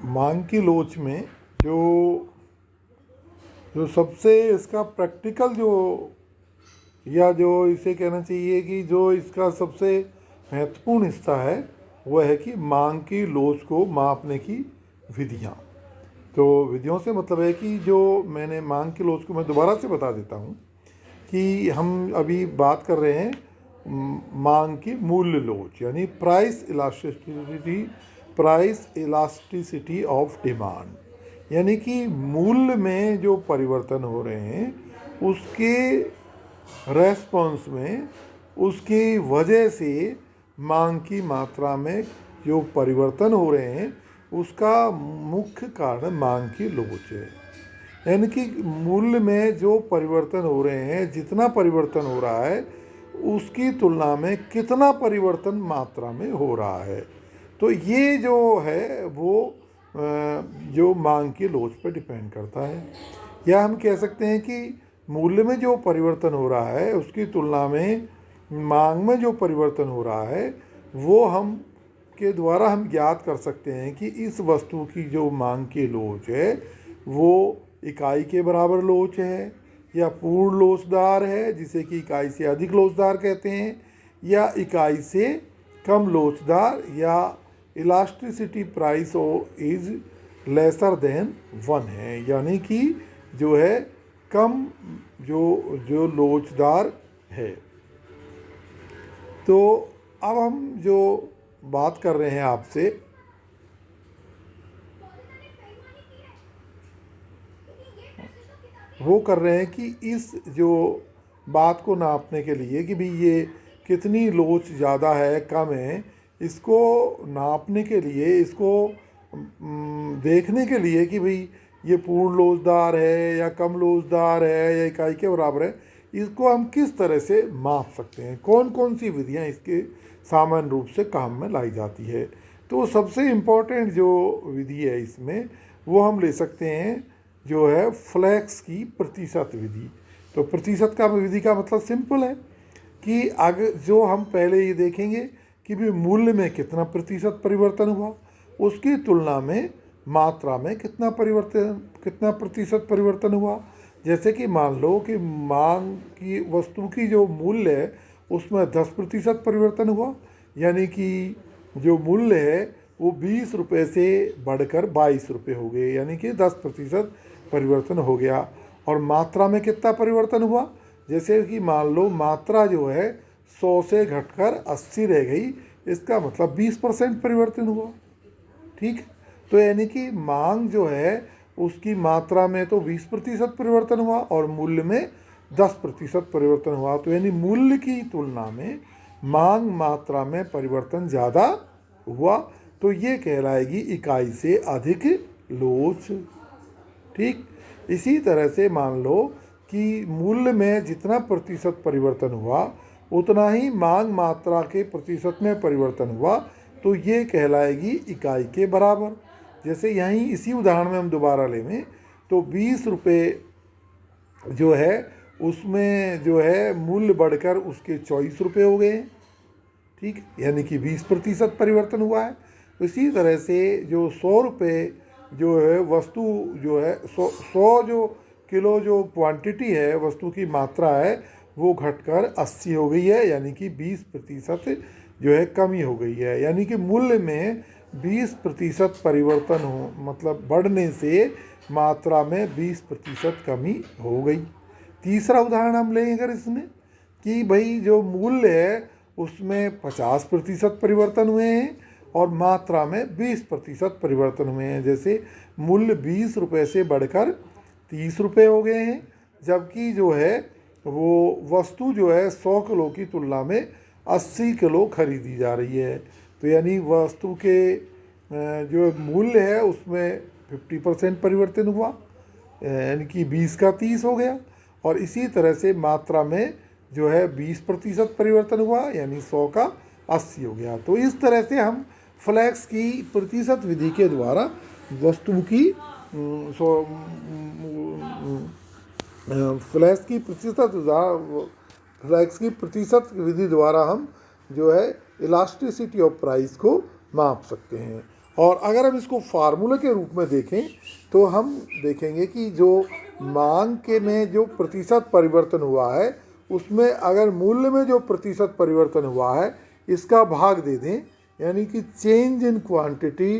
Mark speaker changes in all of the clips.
Speaker 1: मांग की लोच में जो जो सबसे इसका प्रैक्टिकल जो, या जो इसे कहना चाहिए कि जो इसका सबसे महत्वपूर्ण हिस्सा है, वह है कि मांग की लोच को मापने की विधियाँ। तो विधियों से मतलब है कि जो मैंने मांग की लोच को मैं दोबारा से बता देता हूँ कि हम अभी बात कर रहे हैं मांग की मूल्य लोच, यानी प्राइस इलास्टिसिटी ऑफ डिमांड। यानी कि मूल्य में जो परिवर्तन हो रहे हैं उसके रेस्पॉन्स में, उसकी वजह से मांग की मात्रा में जो परिवर्तन हो रहे हैं उसका मुख्य कारण मांग की लोच है। यानी कि मूल्य में जो परिवर्तन हो रहे हैं, जितना परिवर्तन हो रहा है उसकी तुलना में कितना परिवर्तन मात्रा में हो रहा है, तो ये जो है वो जो मांग की लोच पर डिपेंड करता है। या हम कह सकते हैं कि मूल्य में जो परिवर्तन हो रहा है उसकी तुलना में मांग में जो परिवर्तन हो रहा है वो हम के द्वारा हम ज्ञात कर सकते हैं कि इस वस्तु की जो मांग की लोच है वो इकाई के बराबर लोच है, या पूर्ण लोचदार है जिसे कि इकाई से अधिक लोचदार कहते हैं, या इकाई से कम लोचदार, या elasticity price is lesser than 1 है, यानी कि जो है कम जो जो लोचदार है। तो अब हम जो बात कर रहे हैं आपसे, वो कर रहे हैं कि इस जो बात को नापने के लिए कि भाई ये कितनी लोच ज़्यादा है कम है, इसको नापने के लिए, इसको देखने के लिए कि भाई ये पूर्ण लोचदार है या कम लोचदार है या इकाई के बराबर है, इसको हम किस तरह से माप सकते हैं, कौन कौन सी विधियां इसके सामान्य रूप से काम में लाई जाती है। तो सबसे इम्पोर्टेंट जो विधि है इसमें वो हम ले सकते हैं जो है फ्लैक्स की प्रतिशत विधि। तो प्रतिशत का विधि का मतलब सिंपल है कि अगर जो हम पहले ये देखेंगे कि भी मूल्य में कितना प्रतिशत परिवर्तन हुआ, उसकी तुलना में मात्रा में कितना प्रतिशत परिवर्तन हुआ। जैसे कि मान लो कि मांग की वस्तु की जो मूल्य है उसमें 10% परिवर्तन हुआ, यानी कि जो मूल्य है वो 20 रुपये से बढ़कर 22 रुपये हो गए, यानी कि 10% परिवर्तन हो गया। और मात्रा में कितना परिवर्तन हुआ, जैसे कि मान लो मात्रा जो है 100 से घटकर 80 रह गई, इसका मतलब 20% परिवर्तन हुआ। ठीक, तो यानी कि मांग जो है उसकी मात्रा में तो 20% परिवर्तन हुआ और मूल्य में 10% परिवर्तन हुआ। तो यानी मूल्य की तुलना में मांग मात्रा में परिवर्तन ज़्यादा हुआ, तो ये कहलाएगी इकाई से अधिक लोच। ठीक, इसी तरह से मान लो कि मूल्य में जितना प्रतिशत परिवर्तन हुआ उतना ही मांग मात्रा के प्रतिशत में परिवर्तन हुआ, तो ये कहलाएगी इकाई के बराबर। जैसे यहीं इसी उदाहरण में हम दोबारा लें तो 20 रुपये जो है उसमें जो है मूल्य बढ़कर उसके 24 रुपये हो गए। ठीक, यानी कि 20% परिवर्तन हुआ है। इसी तरह से जो 100 रुपये जो है वस्तु जो है 100 जो किलो जो क्वांटिटी है वस्तु की मात्रा है वो घटकर 80 हो गई है, यानी कि 20% जो है कमी हो गई है। यानी कि मूल्य में 20% परिवर्तन हो मतलब बढ़ने से मात्रा में 20% कमी हो गई। तीसरा उदाहरण हम लें अगर इसमें कि भाई जो मूल्य है उसमें 50% परिवर्तन हुए हैं और मात्रा में 20% परिवर्तन हुए हैं। जैसे मूल्य 20 रुपये से बढ़कर 30 रुपये हो गए हैं, जबकि जो है वो वस्तु जो है 100 किलो की तुलना में 80 किलो खरीदी जा रही है। तो यानी वस्तु के जो मूल्य है उसमें 50% परिवर्तन हुआ, यानी कि 20 का 30 हो गया। और इसी तरह से मात्रा में जो है 20% परिवर्तन हुआ, यानी 100 का 80 हो गया। तो इस तरह से हम फ्लैक्स की प्रतिशत विधि के द्वारा वस्तु की फ्लैक्स की प्रतिशत विधि द्वारा हम जो है इलास्टिसिटी ऑफ प्राइस को माप सकते हैं। और अगर हम इसको फार्मूले के रूप में देखें तो हम देखेंगे कि जो मांग के में जो प्रतिशत परिवर्तन हुआ है उसमें अगर मूल्य में जो प्रतिशत परिवर्तन हुआ है इसका भाग दे दें, यानी कि change in quantity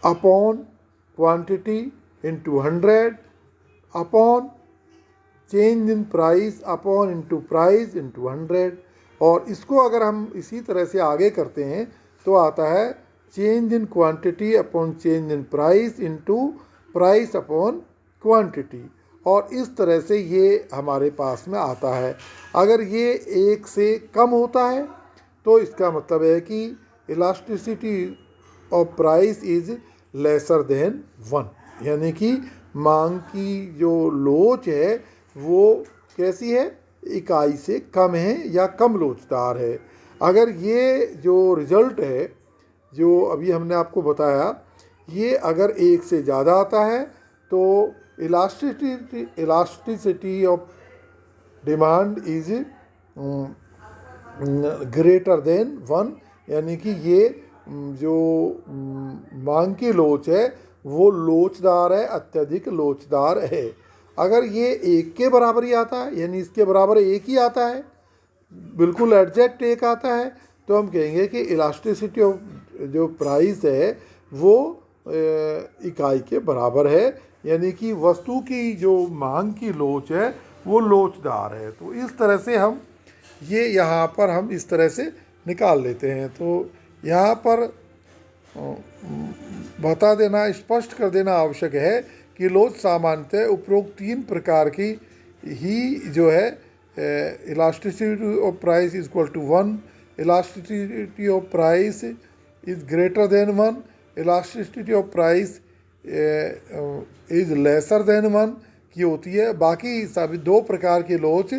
Speaker 1: upon quantity into 100 upon change in price upon into price into 100, और इसको अगर हम इसी तरह से आगे करते हैं तो आता है change in quantity upon change in price into price upon quantity, और इस तरह से ये हमारे पास में आता है। अगर ये 1 से कम होता है तो इसका मतलब है कि elasticity of price is lesser than 1, यानी कि मांग की जो लोच है वो कैसी है, इकाई से कम है या कम लोचदार है। अगर ये जो रिज़ल्ट है जो अभी हमने आपको बताया ये अगर 1 से ज़्यादा आता है तो elasticity of demand is greater than 1, यानी कि ये जो मांग की लोच है वो लोचदार है, अत्यधिक लोचदार है। अगर ये 1 के बराबर ही आता है, यानी इसके बराबर 1 ही आता है, बिल्कुल एग्जैक्ट 1 आता है, तो हम कहेंगे कि इलास्टिसिटी ऑफ जो प्राइस है वो इकाई के बराबर है, यानी कि वस्तु की जो मांग की लोच है वो लोचदार है। तो इस तरह से हम ये यहाँ पर हम इस तरह से निकाल लेते हैं। तो यहाँ पर बता देना, स्पष्ट कर देना आवश्यक है कि लोच सामान्यतः उपरोक्त 3 प्रकार की ही जो है elasticity of price is equal to 1, elasticity of price is greater than 1, elasticity of price is lesser than 1 की होती है। बाकी सभी 2 प्रकार की लोच,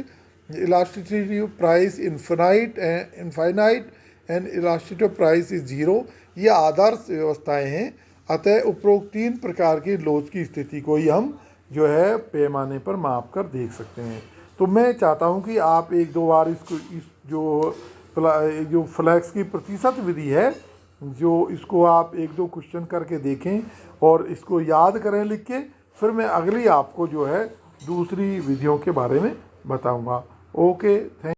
Speaker 1: elasticity of price infinite and elasticity of price is 0, ये आदर्श व्यवस्थाएं हैं। अतः उपरोक्त 3 प्रकार की लोच की स्थिति को ही हम जो है पैमाने पर माप कर देख सकते हैं। तो मैं चाहता हूं कि आप 1-2 बार इस जो फ्लैक्स की प्रतिशत विधि है जो इसको आप 1-2 क्वेश्चन करके देखें और इसको याद करें लिख के, फिर मैं अगली आपको जो है दूसरी विधियों के बारे में बताऊंगा। Okay, thank